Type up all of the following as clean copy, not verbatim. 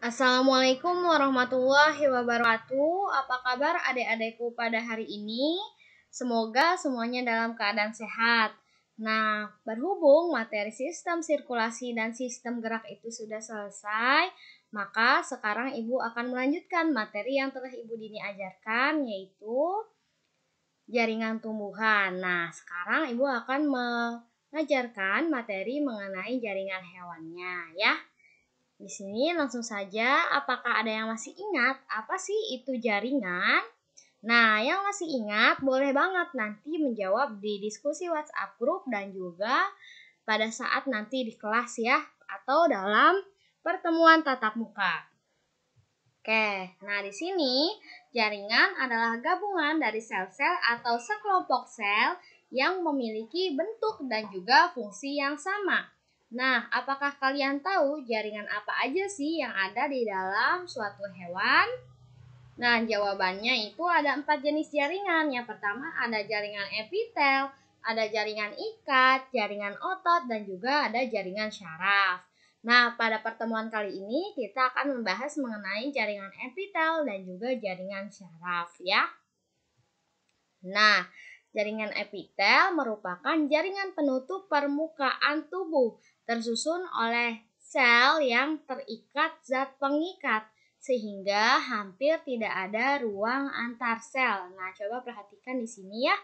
Assalamualaikum warahmatullahi wabarakatuh. Apa kabar adik-adikku pada hari ini? Semoga semuanya dalam keadaan sehat. Nah, berhubung materi sistem sirkulasi dan sistem gerak itu sudah selesai, maka sekarang Ibu akan melanjutkan materi yang telah Ibu Dini ajarkan, yaitu jaringan tumbuhan. Nah, sekarang Ibu akan mengajarkan materi mengenai jaringan hewannya, ya. Di sini langsung saja, apakah ada yang masih ingat apa sih itu jaringan? Nah, yang masih ingat boleh banget nanti menjawab di diskusi WhatsApp grup dan juga pada saat nanti di kelas ya, atau dalam pertemuan tatap muka. Oke, nah di sini jaringan adalah gabungan dari sel-sel atau sekelompok sel yang memiliki bentuk dan juga fungsi yang sama. Nah, apakah kalian tahu jaringan apa aja sih yang ada di dalam suatu hewan? Nah, jawabannya itu ada 4 jenis jaringan. Yang pertama ada jaringan epitel, ada jaringan ikat, jaringan otot, dan juga ada jaringan syaraf. Nah, pada pertemuan kali ini kita akan membahas mengenai jaringan epitel dan juga jaringan syaraf ya. Nah, jaringan epitel merupakan jaringan penutup permukaan tubuh tersusun oleh sel yang terikat zat pengikat sehingga hampir tidak ada ruang antar sel. Nah, coba perhatikan di sini ya.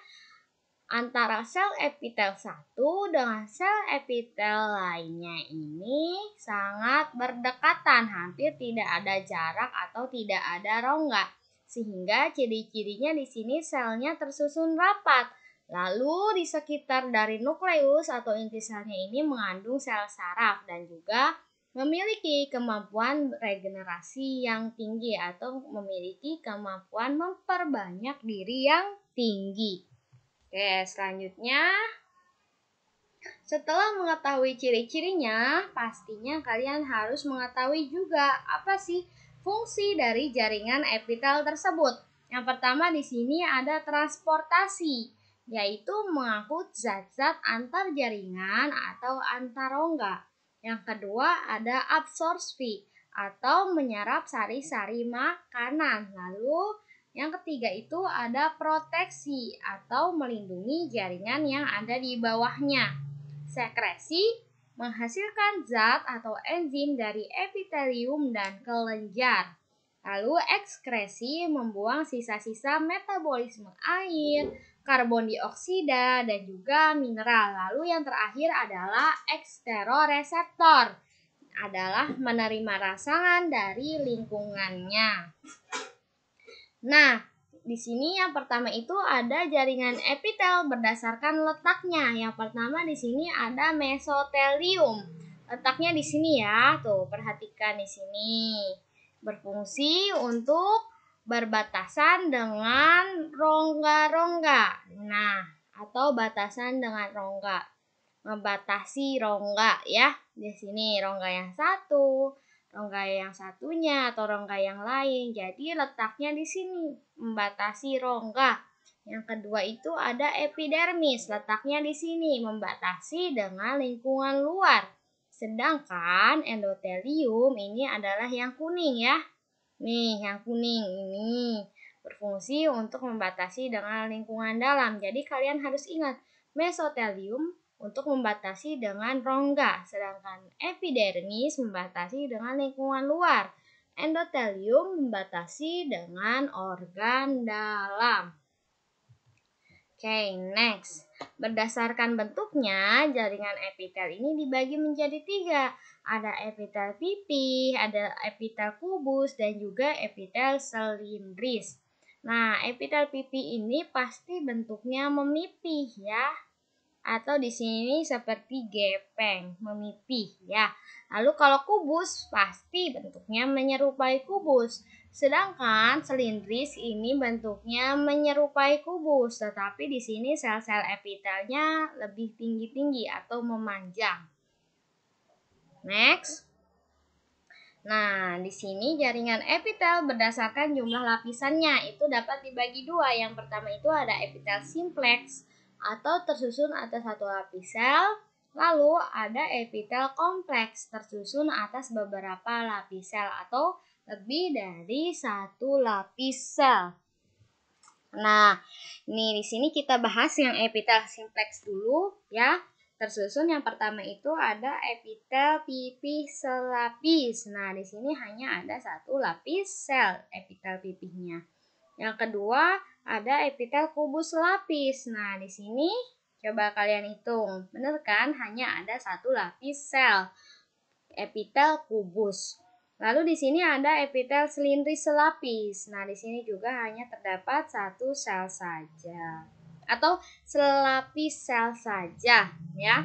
Antara sel epitel satu dengan sel epitel lainnya ini sangat berdekatan, hampir tidak ada jarak atau tidak ada rongga. Sehingga ciri-cirinya di sini selnya tersusun rapat. Lalu di sekitar dari nukleus atau inti selnya ini mengandung sel saraf dan juga memiliki kemampuan regenerasi yang tinggi atau memiliki kemampuan memperbanyak diri yang tinggi. Oke, selanjutnya setelah mengetahui ciri-cirinya, pastinya kalian harus mengetahui juga apa sih fungsi dari jaringan epitel tersebut. Yang pertama di sini ada transportasi, yaitu mengangkut zat-zat antar jaringan atau antar rongga. Yang kedua ada absorpsi atau menyerap sari-sari makanan. Lalu yang ketiga itu ada proteksi atau melindungi jaringan yang ada di bawahnya. Sekresi menghasilkan zat atau enzim dari epitelium dan kelenjar. Lalu ekskresi membuang sisa-sisa metabolisme air, karbon dioksida, dan juga mineral. Lalu yang terakhir adalah eksteroreseptor, adalah menerima rangsangan dari lingkungannya. Nah, di sini yang pertama itu ada jaringan epitel berdasarkan letaknya. Yang pertama di sini ada mesotelium. Letaknya di sini ya. Tuh, perhatikan di sini. Berfungsi untuk berbatasan dengan rongga-rongga. Nah, atau batasan dengan rongga. Membatasi rongga ya. Di sini rongga yang satu, rongga yang satunya atau rongga yang lain. Jadi letaknya di sini membatasi rongga. Yang kedua itu ada epidermis, letaknya di sini membatasi dengan lingkungan luar. Sedangkan endotelium ini adalah yang kuning ya. Nih, yang kuning ini berfungsi untuk membatasi dengan lingkungan dalam. Jadi kalian harus ingat, mesotelium untuk membatasi dengan rongga, sedangkan epidermis membatasi dengan lingkungan luar. Endotelium membatasi dengan organ dalam. Oke, next. Berdasarkan bentuknya, jaringan epitel ini dibagi menjadi 3. Ada epitel pipih, ada epitel kubus, dan juga epitel silindris. Nah, epitel pipih ini pasti bentuknya memipih ya, atau di sini seperti gepeng, memipih ya. Lalu kalau kubus pasti bentuknya menyerupai kubus. Sedangkan silindris ini bentuknya menyerupai kubus, tetapi di sini sel-sel epitelnya lebih tinggi-tinggi atau memanjang. Next. Nah, di sini jaringan epitel berdasarkan jumlah lapisannya itu dapat dibagi 2. Yang pertama itu ada epitel simplex atau tersusun atas satu lapis sel. Lalu ada epitel kompleks tersusun atas beberapa lapis sel atau lebih dari satu lapis sel. Nah, ini di sini kita bahas yang epitel simpleks dulu ya. Tersusun yang pertama itu ada epitel pipih selapis. Nah, di sini hanya ada satu lapis sel epitel pipihnya. Yang kedua ada epitel kubus selapis. Nah, di sini coba kalian hitung. Benar kan? Hanya ada satu lapis sel epitel kubus. Lalu di sini ada epitel selindris selapis. Nah, di sini juga hanya terdapat satu sel saja atau selapis sel saja ya.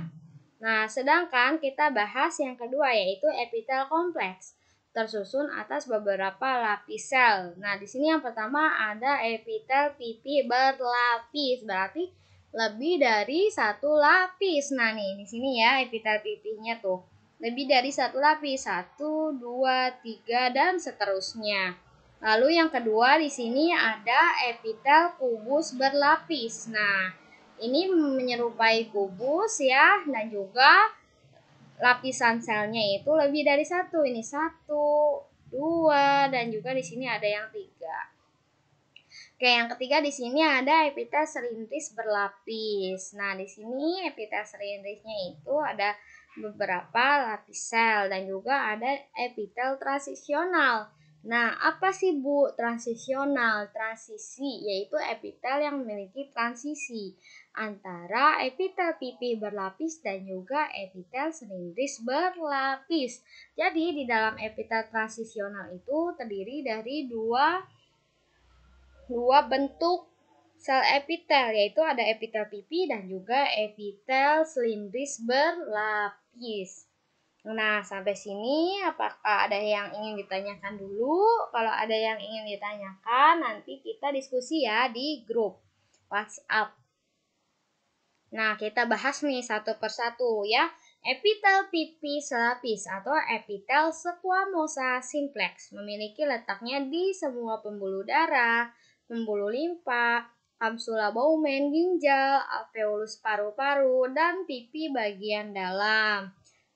Nah, sedangkan kita bahas yang kedua yaitu epitel kompleks tersusun atas beberapa lapis sel. Nah, di sini yang pertama ada epitel pipih berlapis, berarti lebih dari satu lapis. Nah, nih di sini ya epitel pipihnya tuh. Lebih dari satu lapis, 1, 2, 3 dan seterusnya. Lalu yang kedua di sini ada epitel kubus berlapis. Nah, ini menyerupai kubus ya, dan juga lapisan selnya itu lebih dari satu. Ini 1, 2 dan juga di sini ada yang 3. Oke, yang ketiga di sini ada epitel selindris berlapis. Nah, di sini epitel selindrisnya itu ada beberapa lapis sel dan juga ada epitel transisional. Nah, apa sih Bu transisional? Transisi yaitu epitel yang memiliki transisi antara epitel pipih berlapis dan juga epitel selindris berlapis. Jadi, di dalam epitel transisional itu terdiri dari dua bentuk sel epitel, yaitu ada epitel pipih dan juga epitel selindris berlapis. Nah, sampai sini apakah ada yang ingin ditanyakan dulu? Kalau ada yang ingin ditanyakan, nanti kita diskusi ya di grup WhatsApp. Nah, kita bahas nih satu persatu ya. Epitel pipih selapis atau epitel squamosa simplex memiliki letaknya di semua pembuluh darah, pembuluh limpa, kapsula Bowman ginjal, alveolus paru-paru, dan pipi bagian dalam.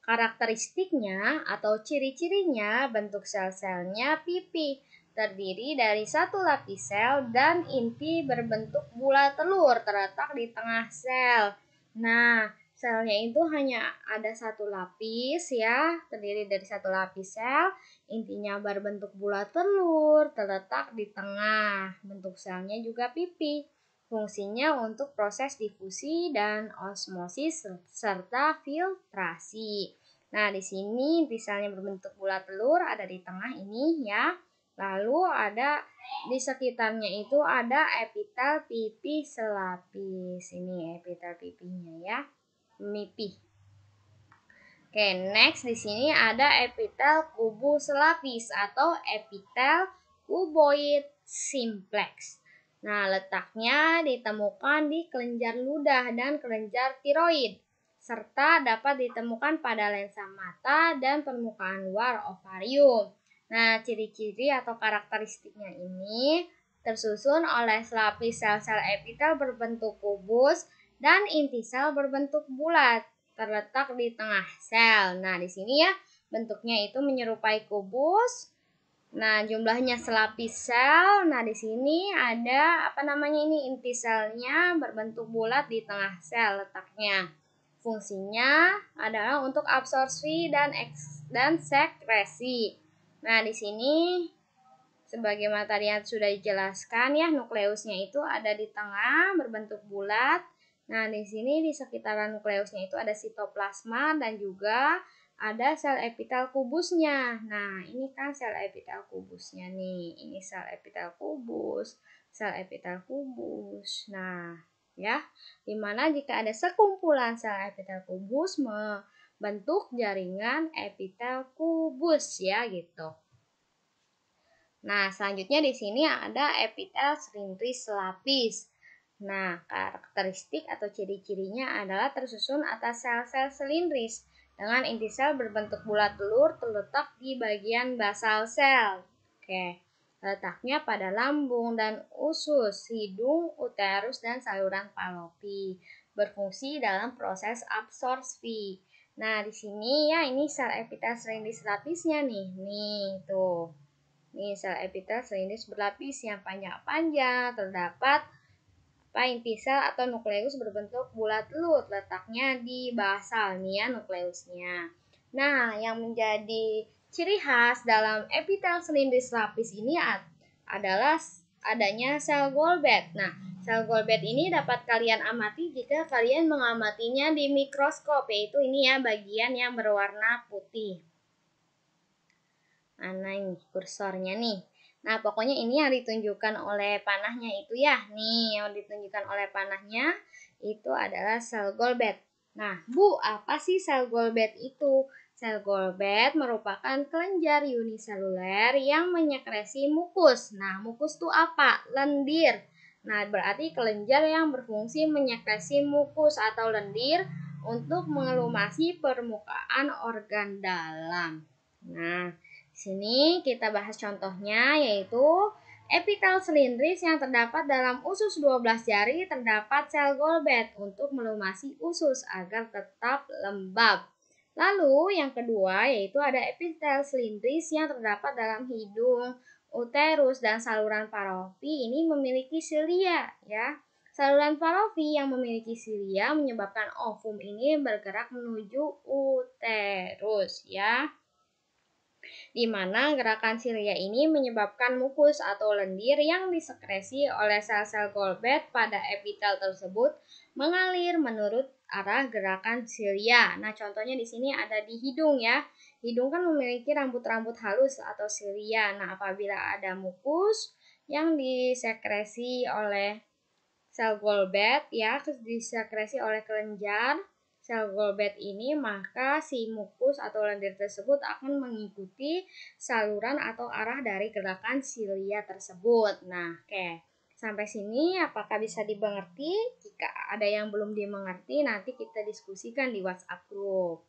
Karakteristiknya atau ciri-cirinya bentuk sel-selnya pipi, terdiri dari satu lapis sel dan inti berbentuk bulat telur terletak di tengah sel. Nah, selnya itu hanya ada satu lapis ya, terdiri dari satu lapis sel, intinya berbentuk bulat telur terletak di tengah. Bentuk selnya juga pipi. Fungsinya untuk proses difusi dan osmosis serta filtrasi. Nah, di sini misalnya berbentuk bulat telur ada di tengah ini ya. Lalu ada di sekitarnya itu ada epitel pipih selapis. Ini epitel pipihnya ya. Mipih. Oke, next di sini ada epitel kubus selapis atau epitel kuboid simplex. Nah, letaknya ditemukan di kelenjar ludah dan kelenjar tiroid, serta dapat ditemukan pada lensa mata dan permukaan luar ovarium. Nah, ciri-ciri atau karakteristiknya ini tersusun oleh selapis sel-sel epitel berbentuk kubus dan inti sel berbentuk bulat, terletak di tengah sel. Nah, di sini ya bentuknya itu menyerupai kubus. Nah, jumlahnya selapis sel. Nah, di sini ada ini inti selnya berbentuk bulat di tengah sel letaknya. Fungsinya adalah untuk absorpsi dan sekresi. Nah, di sini sebagaimana tadi yang sudah dijelaskan ya, nukleusnya itu ada di tengah berbentuk bulat. Nah, di sini di sekitaran nukleusnya itu ada sitoplasma dan juga ada sel epitel kubusnya. Nah, ini kan sel epitel kubusnya nih. Ini sel epitel kubus, sel epitel kubus. Nah, ya, dimana jika ada sekumpulan sel epitel kubus membentuk jaringan epitel kubus ya gitu. Nah, selanjutnya di sini ada epitel selindris selapis. Nah, karakteristik atau ciri-cirinya adalah tersusun atas sel-sel selindris dengan inti sel berbentuk bulat telur terletak di bagian basal sel. Oke, letaknya pada lambung dan usus, hidung, uterus, dan saluran Fallopi. berfungsi dalam proses absorpsi. Nah, di sini ya ini sel epitel selindris lapisnya nih. Nih, tuh. Nih sel epitel selindris berlapis yang panjang-panjang, terdapat inti sel atau nukleus berbentuk bulat telur, letaknya di basal nih ya nukleusnya. Nah, yang menjadi ciri khas dalam epitel selindris lapis ini adalah adanya sel Goldberg. Nah, sel Goldberg ini dapat kalian amati jika kalian mengamatinya di mikroskop, yaitu ini ya bagian yang berwarna putih. Mana ini kursornya nih? Nah, pokoknya ini yang ditunjukkan oleh panahnya itu ya. Nih, yang ditunjukkan oleh panahnya itu adalah sel Goldberg. Nah, Bu, apa sih sel Goldberg itu? Sel Goldberg merupakan kelenjar uniseluler yang menyekresi mukus. Nah, mukus itu apa? Lendir. Nah, berarti kelenjar yang berfungsi menyekresi mukus atau lendir untuk mengelumasi permukaan organ dalam. Nah, sini kita bahas contohnya, yaitu epitel selindris yang terdapat dalam usus 12 jari terdapat sel Goldberg untuk melumasi usus agar tetap lembab. Lalu yang kedua yaitu ada epitel selindris yang terdapat dalam hidung, uterus, dan saluran parofi ini memiliki silia ya. Saluran parofi yang memiliki silia menyebabkan ovum ini bergerak menuju uterus ya, di mana gerakan silia ini menyebabkan mukus atau lendir yang disekresi oleh sel-sel Goldberg pada epitel tersebut mengalir menurut arah gerakan silia. Nah, contohnya di sini ada di hidung ya. Hidung kan memiliki rambut-rambut halus atau silia. Nah, apabila ada mukus yang disekresi oleh sel Goldberg ya, disekresi oleh kelenjar sel Goldberg ini, maka si mukus atau lendir tersebut akan mengikuti saluran atau arah dari gerakan silia tersebut. Nah, oke. Sampai sini apakah bisa dimengerti? Jika ada yang belum dimengerti, nanti kita diskusikan di WhatsApp group.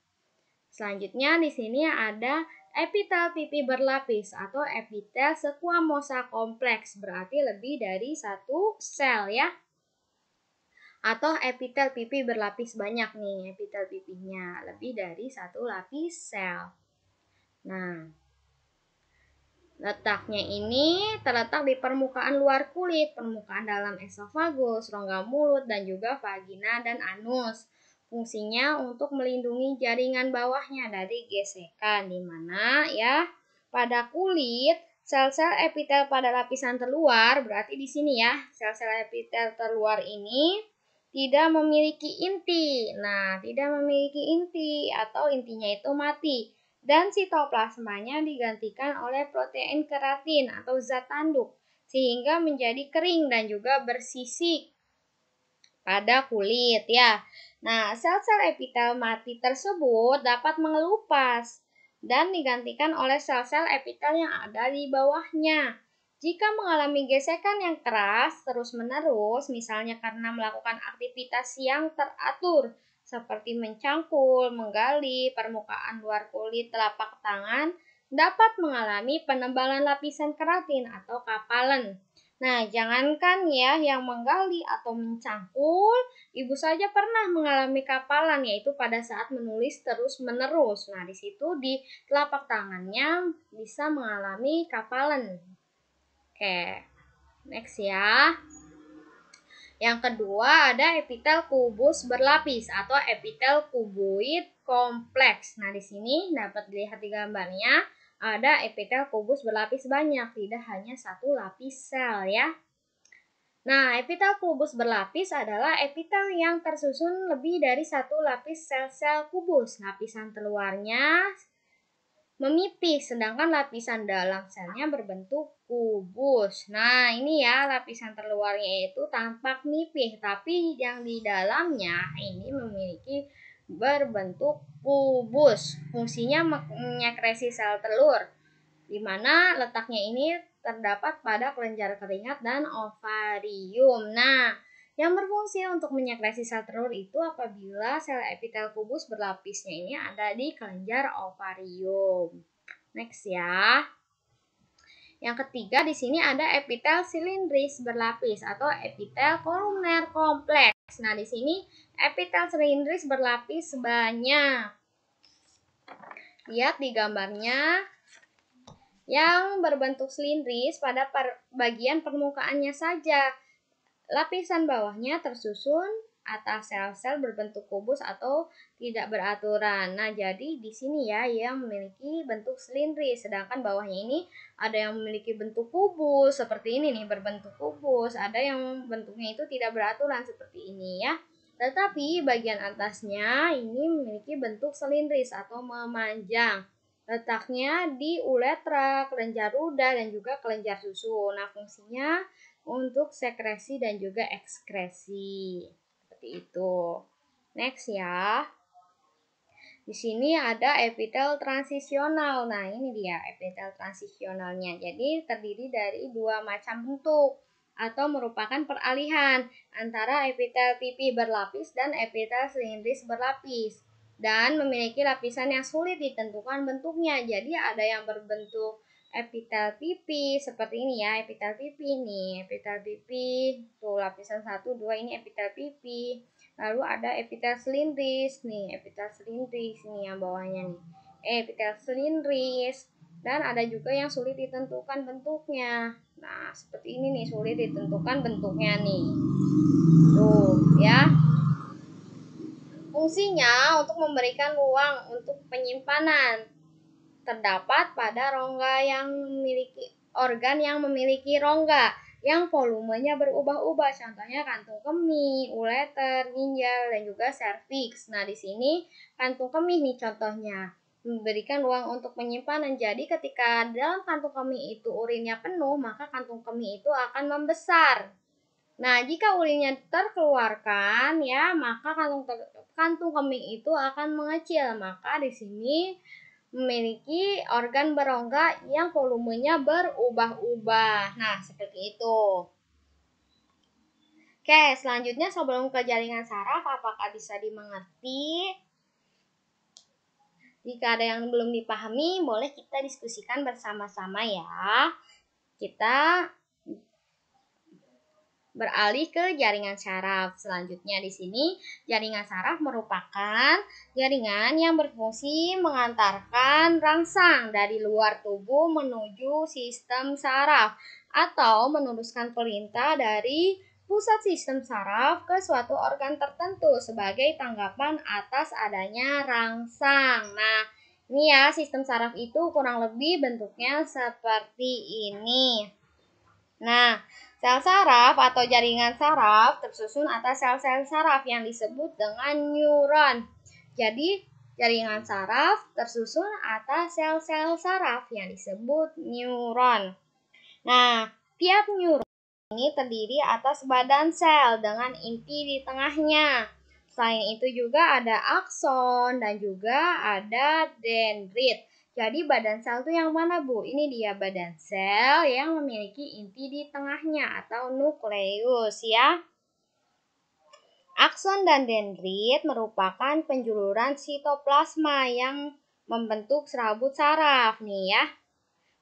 Selanjutnya di sini ada epitel pipi berlapis atau epitel squamosa kompleks, berarti lebih dari satu sel ya. Atau epitel pipi berlapis banyak nih, epitel pipinya lebih dari satu lapis sel. Nah, letaknya ini terletak di permukaan luar kulit, permukaan dalam esofagus, rongga mulut, dan juga vagina dan anus. Fungsinya untuk melindungi jaringan bawahnya dari gesekan, di mana ya pada kulit sel-sel epitel pada lapisan terluar, berarti di sini ya, sel-sel epitel terluar ini tidak memiliki inti. Nah, tidak memiliki inti atau intinya itu mati. Dan sitoplasmanya digantikan oleh protein keratin atau zat tanduk, sehingga menjadi kering dan juga bersisik pada kulit ya. Nah, sel-sel epitel mati tersebut dapat mengelupas dan digantikan oleh sel-sel epitel yang ada di bawahnya. Jika mengalami gesekan yang keras terus-menerus, misalnya karena melakukan aktivitas yang teratur, seperti mencangkul, menggali permukaan luar kulit telapak tangan, dapat mengalami penebalan lapisan keratin atau kapalan. Nah, jangankan ya yang menggali atau mencangkul, ibu saja pernah mengalami kapalan, yaitu pada saat menulis terus-menerus. Nah, di situ di telapak tangannya bisa mengalami kapalan. Oke, next ya. Yang kedua ada epitel kubus berlapis atau epitel kuboid kompleks. Nah, di sini dapat dilihat di gambarnya ada epitel kubus berlapis banyak, tidak hanya satu lapis sel ya. Nah, epitel kubus berlapis adalah epitel yang tersusun lebih dari satu lapis sel-sel kubus. Lapisan terluarnya memipih, sedangkan lapisan dalam selnya berbentuk kubus. Nah, ini ya lapisan terluarnya itu tampak nipih, tapi yang di dalamnya ini memiliki berbentuk kubus. Fungsinya menyekresi sel telur, di mana letaknya ini terdapat pada kelenjar keringat dan ovarium. Nah, yang berfungsi untuk menyekresi sel telur itu apabila sel epitel kubus berlapisnya ini ada di kelenjar ovarium. Next ya. Yang ketiga di sini ada epitel silindris berlapis atau epitel kolumner kompleks. Nah, di sini epitel silindris berlapis banyak. Lihat di gambarnya yang berbentuk silindris pada bagian permukaannya saja. Lapisan bawahnya tersusun atas sel-sel berbentuk kubus atau tidak beraturan. Nah, jadi di sini ya yang memiliki bentuk silindris, sedangkan bawahnya ini ada yang memiliki bentuk kubus seperti ini nih, berbentuk kubus, ada yang bentuknya itu tidak beraturan seperti ini ya. Tetapi bagian atasnya ini memiliki bentuk silindris atau memanjang. Letaknya di uretra, kelenjar ludah, dan juga kelenjar susu. Nah, fungsinya untuk sekresi dan juga ekskresi. Seperti itu. Next ya. Di sini ada epitel transisional. Nah, ini dia epitel transisionalnya. Jadi terdiri dari dua macam bentuk atau merupakan peralihan antara epitel pipi berlapis dan epitel silindris berlapis, dan memiliki lapisan yang sulit ditentukan bentuknya. Jadi ada yang berbentuk epitel pipi seperti ini ya, epitel pipi nih, epitel pipi tuh lapisan 1, 2 ini epitel pipi. Lalu ada epitel silindris nih, epitel silindris ini yang bawahnya nih, epitel silindris. Dan ada juga yang sulit ditentukan bentuknya. Nah, seperti ini nih, sulit ditentukan bentuknya nih. Tuh ya. Fungsinya untuk memberikan ruang untuk penyimpanan. Terdapat pada rongga yang memiliki organ yang memiliki rongga yang volumenya berubah-ubah, contohnya kantung kemih, ureter, ginjal, dan juga serviks. Nah, di sini kantung kemih nih contohnya, memberikan ruang untuk penyimpanan. Jadi ketika dalam kantung kemih itu urinnya penuh, maka kantung kemih itu akan membesar. Nah, jika urinnya terkeluarkan ya, maka kantung kemih itu akan mengecil. Maka di sini memiliki organ berongga yang volumenya berubah-ubah. Nah, seperti itu. Oke, selanjutnya sebelum ke jaringan saraf, apakah bisa dimengerti? Jika ada yang belum dipahami, boleh kita diskusikan bersama-sama ya. Kita beralih ke jaringan saraf. Selanjutnya di sini, jaringan saraf merupakan jaringan yang berfungsi mengantarkan rangsang dari luar tubuh menuju sistem saraf atau meneruskan perintah dari pusat sistem saraf ke suatu organ tertentu sebagai tanggapan atas adanya rangsang. Nah, ini ya sistem saraf itu kurang lebih bentuknya seperti ini. Nah, sel saraf atau jaringan saraf tersusun atas sel-sel saraf yang disebut dengan neuron. Jadi, jaringan saraf tersusun atas sel-sel saraf yang disebut neuron. Nah, tiap neuron ini terdiri atas badan sel dengan inti di tengahnya. Selain itu juga ada akson dan juga ada dendrit. Jadi badan sel itu yang mana, Bu? Ini dia badan sel yang memiliki inti di tengahnya atau nukleus ya. Akson dan dendrit merupakan penjuluran sitoplasma yang membentuk serabut saraf nih ya.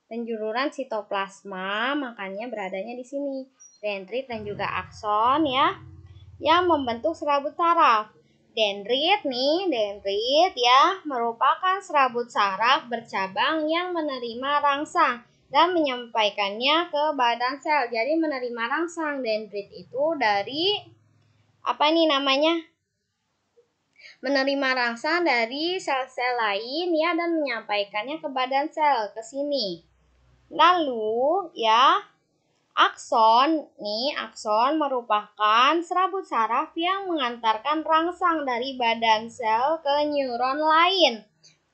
Penjuluran sitoplasma makanya beradanya di sini. Dendrit dan juga akson ya yang membentuk serabut saraf. Dendrit ya merupakan serabut saraf bercabang yang menerima rangsang dan menyampaikannya ke badan sel. Jadi menerima rangsang dendrit itu dari apa ini namanya? Menerima rangsang dari sel-sel lain ya dan menyampaikannya ke badan sel ke sini. Lalu ya akson merupakan serabut saraf yang mengantarkan rangsang dari badan sel ke neuron lain.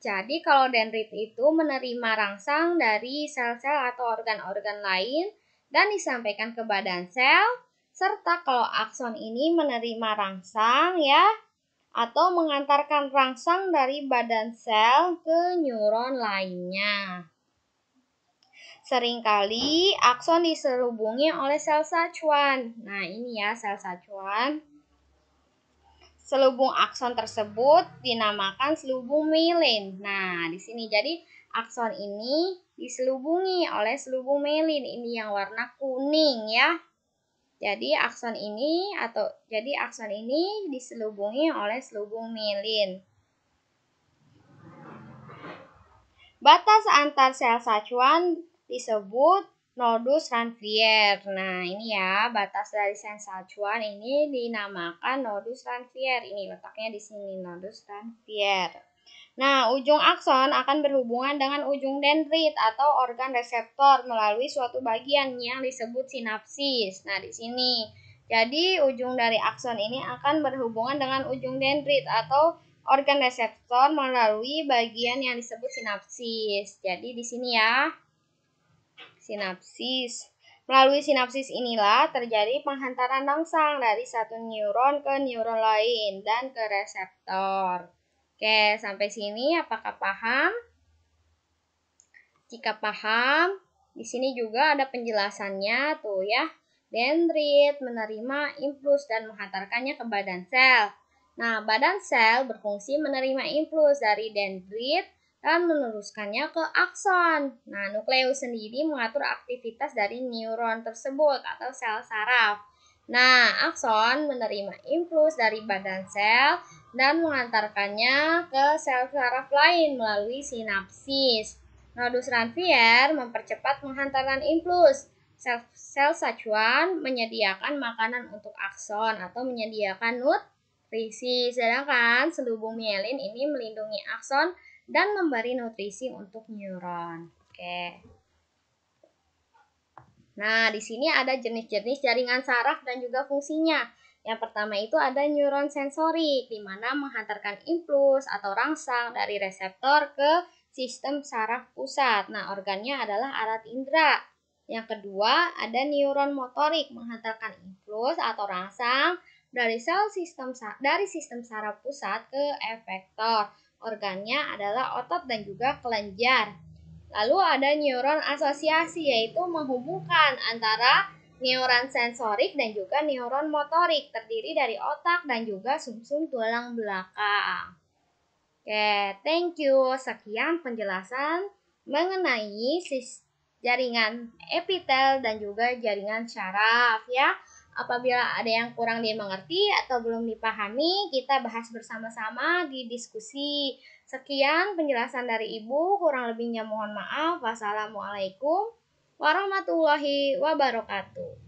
Jadi kalau dendrit itu menerima rangsang dari sel-sel atau organ-organ lain dan disampaikan ke badan sel, serta kalau akson ini menerima rangsang ya atau mengantarkan rangsang dari badan sel ke neuron lainnya. Seringkali akson diselubungi oleh sel sacuan. Nah, ini ya sel sacuan. Selubung akson tersebut dinamakan selubung myelin. Nah, di sini jadi akson ini diselubungi oleh selubung myelin. Ini yang warna kuning ya. Jadi akson ini diselubungi oleh selubung mielin. Batas antar sel sacuan disebut nodus Ranvier. Nah, ini ya, batas dari sel sacuan ini dinamakan nodus Ranvier. Ini letaknya di sini, nodus Ranvier. Nah, ujung akson akan berhubungan dengan ujung dendrit atau organ reseptor melalui suatu bagian yang disebut sinapsis. Nah, di sini. Jadi, ujung dari akson ini akan berhubungan dengan ujung dendrit atau organ reseptor melalui bagian yang disebut sinapsis. Jadi, di sini ya. Sinapsis. Melalui sinapsis inilah terjadi penghantaran rangsang dari satu neuron ke neuron lain dan ke reseptor. Oke, sampai sini apakah paham? Jika paham, di sini juga ada penjelasannya tuh ya. Dendrit menerima impuls dan menghantarkannya ke badan sel. Nah, badan sel berfungsi menerima impuls dari dendrit dan meneruskannya ke akson. Nah, nukleus sendiri mengatur aktivitas dari neuron tersebut atau sel saraf. Nah, akson menerima impuls dari badan sel dan mengantarkannya ke sel saraf lain melalui sinapsis. Nodus Ranvier mempercepat penghantaran impuls. Sel sacuan menyediakan makanan untuk akson atau menyediakan nutrisi, sedangkan selubung mielin ini melindungi akson dan memberi nutrisi untuk neuron. Oke. Nah, di sini ada jenis-jenis jaringan saraf dan juga fungsinya. Yang pertama itu ada neuron sensorik, di mana menghantarkan impuls atau rangsang dari reseptor ke sistem saraf pusat. Nah, organnya adalah alat indera. Yang kedua, ada neuron motorik, menghantarkan impuls atau rangsang dari sistem saraf pusat ke efektor. Organnya adalah otot dan juga kelenjar. Lalu ada neuron asosiasi, yaitu menghubungkan antara neuron sensorik dan juga neuron motorik, terdiri dari otak dan juga sumsum tulang belakang. Oke, thank you. Sekian penjelasan mengenai jaringan epitel dan juga jaringan syaraf ya. Apabila ada yang kurang dimengerti atau belum dipahami, kita bahas bersama-sama di diskusi. Sekian penjelasan dari Ibu, kurang lebihnya mohon maaf. Wassalamualaikum warahmatullahi wabarakatuh.